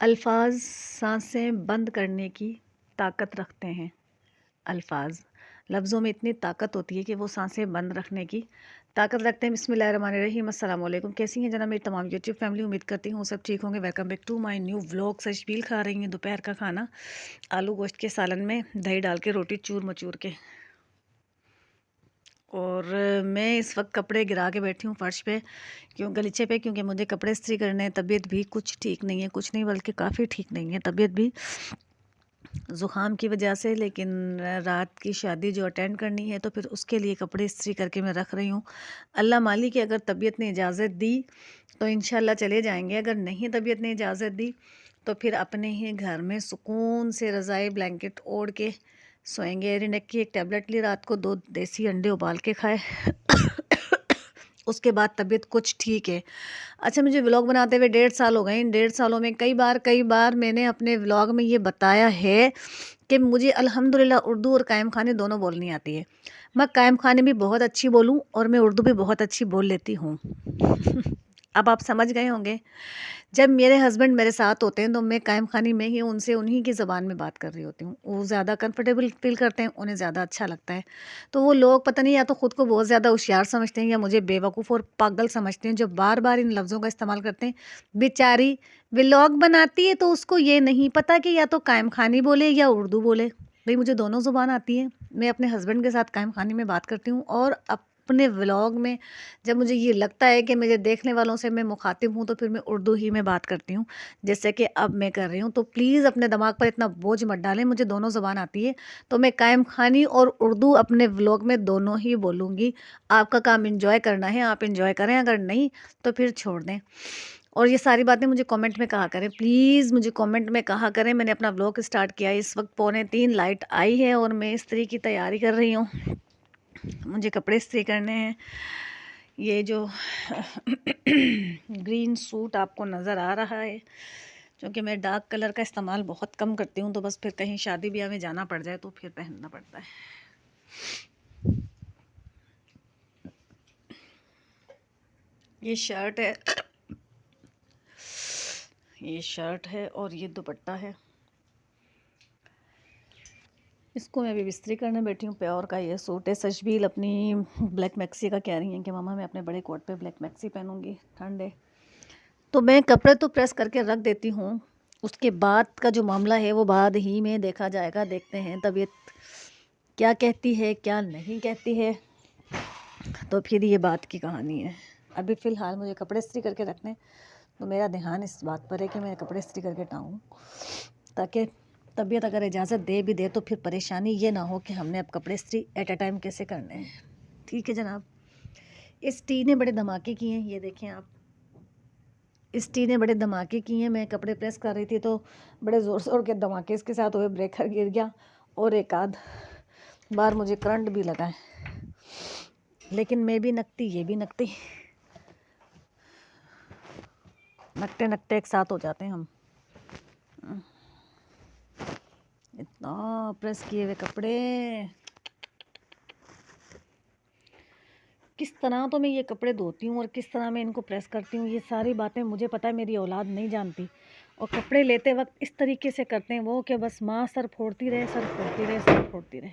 अल्फाज सांसें बंद करने की ताकत रखते हैं। अल्फाज लफ्ज़ों में इतनी ताकत होती है कि वो सांसें बंद रखने की ताकत रखते हैं। बिस्मिल्लाहिर्रहमानिर्रहीम, अस्सलाम वालेकुम। कैसी हैं जना मेरी तमाम यूट्यूब फैमिली? उम्मीद करती हूँ सब ठीक होंगे। Welcome back to my new vlog. सशबील खा रही हैं दोपहर का खाना, आलू गोश्त के सालन में दही डाल के, रोटी चूर मचूर के। और मैं इस वक्त कपड़े गिरा के बैठी हूँ फर्श पे, गलीचे पे, क्योंकि मुझे कपड़े इस्त्री करने हैं। तबीयत भी कुछ ठीक नहीं है, कुछ नहीं बल्कि काफ़ी ठीक नहीं है तबीयत भी, ज़ुकाम की वजह से। लेकिन रात की शादी जो अटेंड करनी है तो फिर उसके लिए कपड़े इस्त्री करके मैं रख रही हूँ। अल्लाह मालिक की अगर तबीयत ने इजाज़त दी तो इंशाल्लाह चले जाएंगे, अगर नहीं तबीयत ने इजाज़त दी तो फिर अपने ही घर में सुकून से रज़ाई ब्लैंकेट ओढ़ के सोएंगे। एरिनेक की एक टैबलेट ली, रात को 2 देसी अंडे उबाल के खाए उसके बाद तबीयत कुछ ठीक है। अच्छा, मुझे व्लॉग बनाते हुए 1.5 साल हो गए। इन 1.5 सालों में कई बार मैंने अपने व्लॉग में ये बताया है कि मुझे अल्हम्दुलिल्लाह उर्दू और कायम खानी दोनों बोलनी आती है। मैं कायम खानी भी बहुत अच्छी बोलूँ और मैं उर्दू भी बहुत अच्छी बोल लेती हूँ। अब आप समझ गए होंगे, जब मेरे हस्बैंड मेरे साथ होते हैं तो मैं कायम खानी में ही उनसे उन्हीं की ज़बान में बात कर रही होती हूँ। वो ज़्यादा कंफर्टेबल फ़ील करते हैं, उन्हें ज़्यादा अच्छा लगता है। तो वो लोग पता नहीं या तो ख़ुद को बहुत ज़्यादा होशियार समझते हैं या मुझे बेवकूफ़ और पागल समझते हैं, जो बार-बार इन लफ्ज़ों का इस्तेमाल करते हैं। बेचारी व्लॉग बनाती है तो उसको ये नहीं पता कि या तो कायम खानी बोले या उर्दू बोले। भई मुझे दोनों ज़ुबान आती है। मैं अपने हस्बैंड के साथ कायम खानी में बात करती हूँ और अपने व्लॉग में जब मुझे ये लगता है कि मुझे देखने वालों से मैं मुखातिब हूँ तो फिर मैं उर्दू ही में बात करती हूँ, जैसे कि अब मैं कर रही हूँ। तो प्लीज़ अपने दिमाग पर इतना बोझ मत डालें, मुझे दोनों ज़ुबान आती है तो मैं कायम खानी और उर्दू अपने व्लॉग में दोनों ही बोलूँगी। आपका काम एंजॉय करना है, आप एंजॉय करें, अगर नहीं तो फिर छोड़ दें। और ये सारी बातें मुझे कमेंट में कहा करें, प्लीज़ मुझे कमेंट में कहा करें। मैंने अपना व्लॉग स्टार्ट किया है, इस वक्त 2:45 लाइट आई है और मैं इस्त्री की तैयारी कर रही हूँ। मुझे कपड़े इस्त्री करने हैं। ये जो ग्रीन सूट आपको नज़र आ रहा है, क्योंकि मैं डार्क कलर का इस्तेमाल बहुत कम करती हूँ, तो बस फिर कहीं शादी ब्याह में जाना पड़ जाए तो फिर पहनना पड़ता है। ये शर्ट है, ये शर्ट है और ये दुपट्टा है। इसको मैं अभी इस्त्री करने बैठी हूँ। प्योर का ये सूट है। सशबील अपनी ब्लैक मैक्सी का कह रही हैं कि मामा मैं अपने बड़े कोट पे ब्लैक मैक्सी पहनूंगी, ठंड है। तो मैं कपड़े तो प्रेस करके रख देती हूँ, उसके बाद का जो मामला है वो बाद ही में देखा जाएगा। देखते हैं तबीयत क्या कहती है क्या नहीं कहती है, तो फिर ये बात की कहानी है। अभी फ़िलहाल मुझे कपड़े इस्त्री करके रखने, तो मेरा ध्यान इस बात पर है कि मैं कपड़े इस्त्री करके टांगूँ, ताकि तबीयत अगर इजाज़त दे भी दे तो फिर परेशानी ये ना हो कि हमने अब कपड़े इस्त्री एट अ टाइम कैसे करने हैं। ठीक है जनाब। इस टी ने बड़े धमाके किए हैं, ये देखें आप, इस टी ने बड़े धमाके किए हैं। मैं कपड़े प्रेस कर रही थी तो बड़े ज़ोर शोर के धमाके इसके साथ हुए, ब्रेकर गिर गया और एक आध बार मुझे करंट भी लगा है। लेकिन मैं भी नकती, ये भी नकती, नकते नकते एक साथ हो जाते हैं हम। इतना प्रेस किए हुए कपड़े, किस तरह तो मैं ये कपड़े धोती हूँ और किस तरह मैं इनको प्रेस करती हूँ, ये सारी बातें मुझे पता है, मेरी औलाद नहीं जानती। और कपड़े लेते वक्त इस तरीके से करते हैं वो कि बस माँ सर फोड़ती रहे, सर फोड़ती रहे, सर फोड़ती रहे।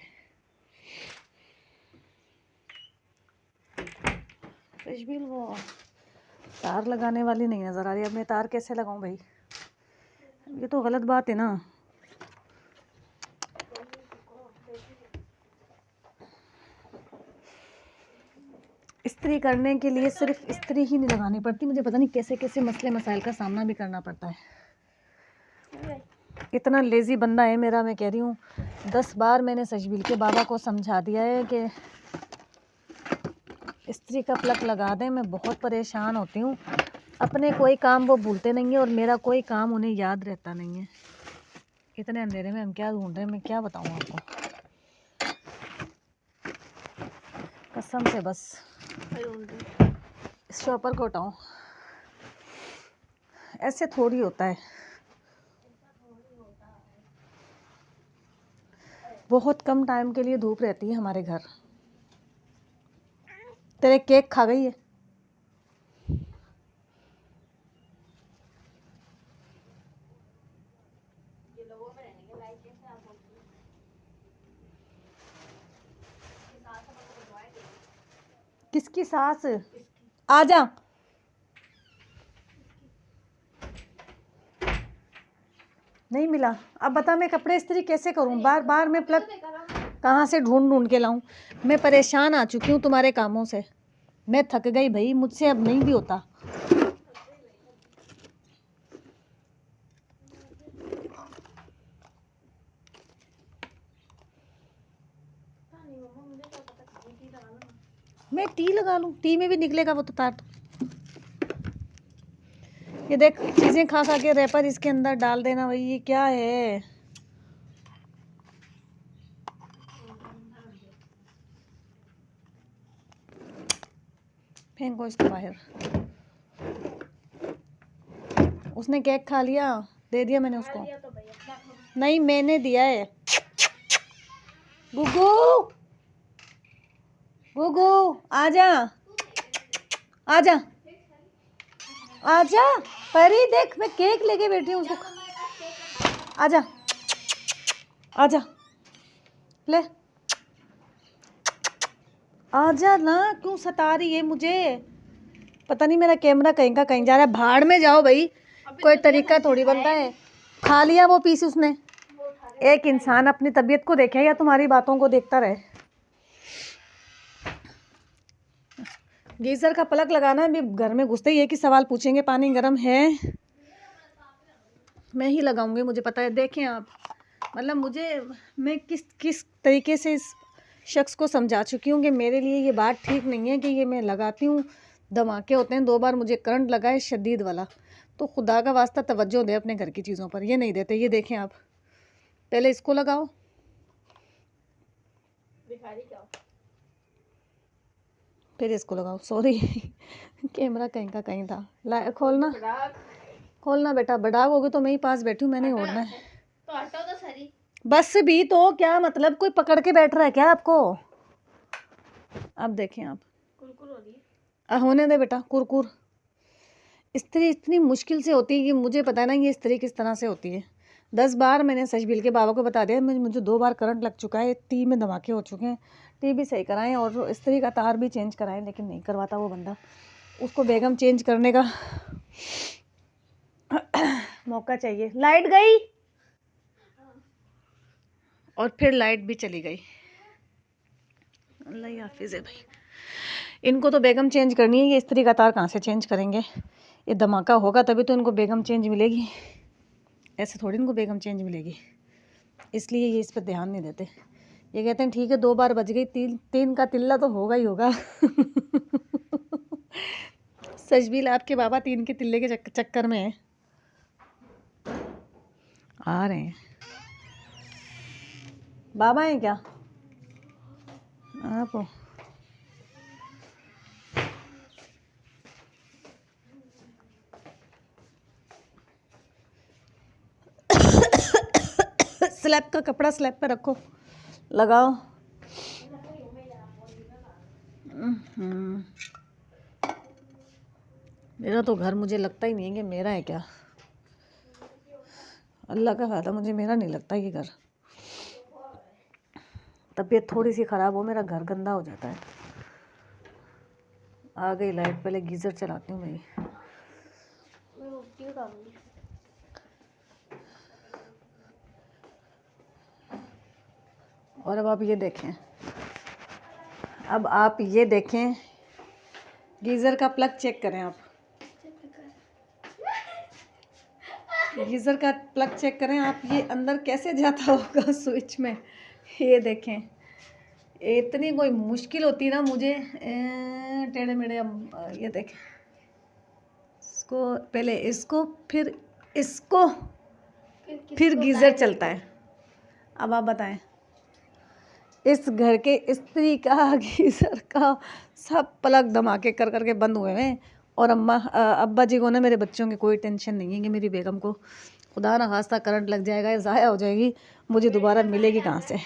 तशबील वो तार लगाने वाली नहीं नज़र आ रही। अब मैं तार कैसे लगाऊं भाई, ये तो गलत बात है ना। इस्त्री करने के लिए सिर्फ इस्त्री ही नहीं लगानी पड़ती, मुझे पता नहीं कैसे कैसे मसले मसाइल का सामना भी करना पड़ता है। इतना लेज़ी बंदा है मेरा, मैं कह रही हूँ 10 बार मैंने सशबील के बाबा को समझा दिया है कि इस्त्री का प्लग लगा दें। मैं बहुत परेशान होती हूँ, अपने कोई काम वो भूलते नहीं है और मेरा कोई काम उन्हें याद रहता नहीं है। इतने अंधेरे में हम क्या ढूंढ रहे हैं, मैं क्या बताऊँ आपको, कसम से। बस इस शॉपर को हटाओ, ऐसे थोड़ी होता है। बहुत कम टाइम के लिए धूप रहती है हमारे घर। तेरे केक खा गई है। किसकी सास? आजा। नहीं मिला। अब बता मैं कपड़े इस्त्री कैसे करूं? बार बार मैं प्लग कहाँ से ढूंढ ढूंढ के लाऊं? मैं परेशान आ चुकी हूँ तुम्हारे कामों से। मैं थक गई भाई, मुझसे अब नहीं भी होता। मैं टी लगा लूं? टी में भी निकलेगा वो तो तार। ये देख, चीजें खा खा के रैपर इसके अंदर डाल देना भाई। ये क्या है? फेंको इसको बाहर। उसने केक खा लिया, दे दिया मैंने उसको। नहीं, मैंने दिया है। गुगू, गुगू, आजा, आजा, आजा। परी देख, मैं केक लेके बैठी हूँ उसको। आजा, आजा, ले, आजा ना। क्यों सता रही है मुझे? पता नहीं मेरा कैमरा कहीं का कहीं जा रहा है। भाड़ में जाओ भाई, कोई तरीका थोड़ी बनता है। खा लिया वो पीस उसने। एक इंसान अपनी तबीयत को देखे या तुम्हारी बातों को देखता रहे। गीजर का प्लग लगाना है। अभी घर में घुसते ही एक ही सवाल पूछेंगे, पानी गर्म है? मैं ही लगाऊंगी, मुझे पता है। देखें आप, मतलब मैं किस किस तरीके से इस शख्स को समझा चुकी हूँ कि मेरे लिए ये बात ठीक नहीं है कि ये मैं लगाती हूँ, धमाके होते हैं। 2 बार मुझे करंट लगा है शदीद वाला। तो खुदा का वास्ता तवज्जो दे अपने घर की चीज़ों पर। ये नहीं देते। ये देखें आप, पहले इसको लगाओ। फिर इसको लगाओ। सॉरी कैमरा कहीं का कहीं था। खोलना, खोलना बेटा। बड़ा होगे तो मैं ही पास बैठी हूँ, मैंने ओढ़ना है। तो हटाओ तो सही। बस भी तो क्या मतलब, कोई पकड़ के बैठ रहा है क्या आपको? अब देखें आप, कुरकुर हो रही है। होने दे बेटा कुरकुर। इस्त्री इतनी मुश्किल से होती है कि मुझे पता है ना ये इस्त्री किस तरह से होती है। 10 बार मैंने सचबील के बाबा को बता दिया। मुझे 2 बार करंट लग चुका है, टी में धमाके हो चुके हैं। टी भी सही कराएं और इस्त्री का तार भी चेंज कराएं, लेकिन नहीं करवाता वो बंदा। उसको बेगम चेंज करने का मौका चाहिए। लाइट गई और फिर लाइट भी चली गई। अल्लाह ही हाफिज़ है भाई। इनको तो बेगम चेंज करनी है, ये इस्त्री का तार कहाँ से चेंज करेंगे? ये धमाका होगा तभी तो इनको बेगम चेंज मिलेगी। ऐसे थोड़ी इनको बेगम चेंज मिलेगी। इसलिए ये इस पर ध्यान नहीं देते। ये कहते हैं ठीक है 2 बार बज गई, 3 का तिल्ला तो होगा ही होगा। सचबील आपके बाबा 3 के तिल्ले के चक्कर में आ रहे हैं। बाबा हैं क्या आप? स्लैब का कपड़ा स्लैब पे रखो, लगाओ। मेरा तो घर मुझे लगता ही नहीं है कि मेरा है क्या। अल्लाह का वादा, मुझे मेरा नहीं लगता ये घर। तबीयत थोड़ी सी ख़राब हो मेरा घर गंदा हो जाता है। आ गई लाइट, पहले गीज़र चलाती हूँ मैं। और अब आप ये देखें, अब आप ये देखें, गीज़र का प्लग चेक करें आप। गीज़र का प्लग चेक करें आप। ये अंदर कैसे जाता होगा स्विच में, ये देखें। इतनी कोई मुश्किल होती ना मुझे टेढ़े मेढ़े। अब ये देखें, इसको पहले, इसको फिर इसको, फिर गीज़र चलता है। अब आप बताएं, इस घर के स्त्री का, गीज़र का, सब प्लग धमाके कर करके बंद हुए हैं। और अब्बा जी को ना मेरे बच्चों की कोई टेंशन नहीं है कि मेरी बेगम को खुदा ना खास्ता करंट लग जाएगा, ज़ाया हो जाएगी, मुझे दोबारा मिलेगी कहाँ से।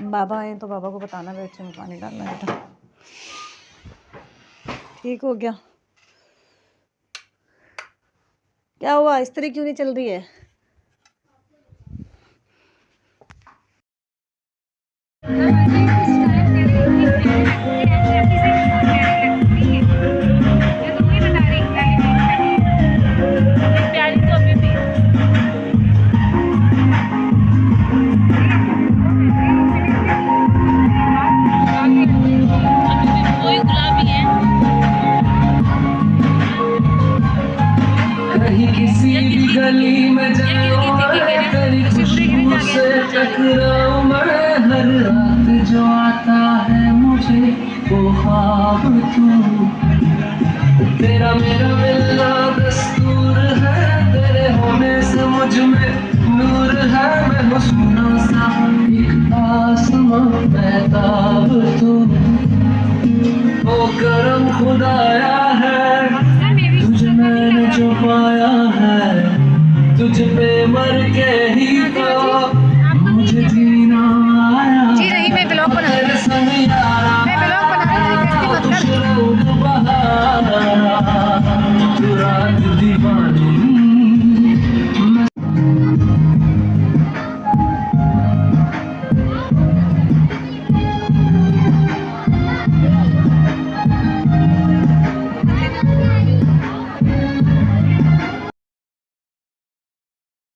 बाबा आए तो बाबा को बताना बेटे में पानी डालना बेटा। ठीक हो गया? क्या हुआ, इस्त्री क्यों नहीं चल रही है? टकराऊं मैं हर रात जो आता है मुझे वो ख्वाब तू। तेरा मेरा मिलना दस्तूर है, तेरे होने से मुझ में नूर है। मैं हूँ सोना सा एक आसमां महताब तू। ओ करम खुदाया है तुझे मैंने जो पाया है, तुझ पे मर के ही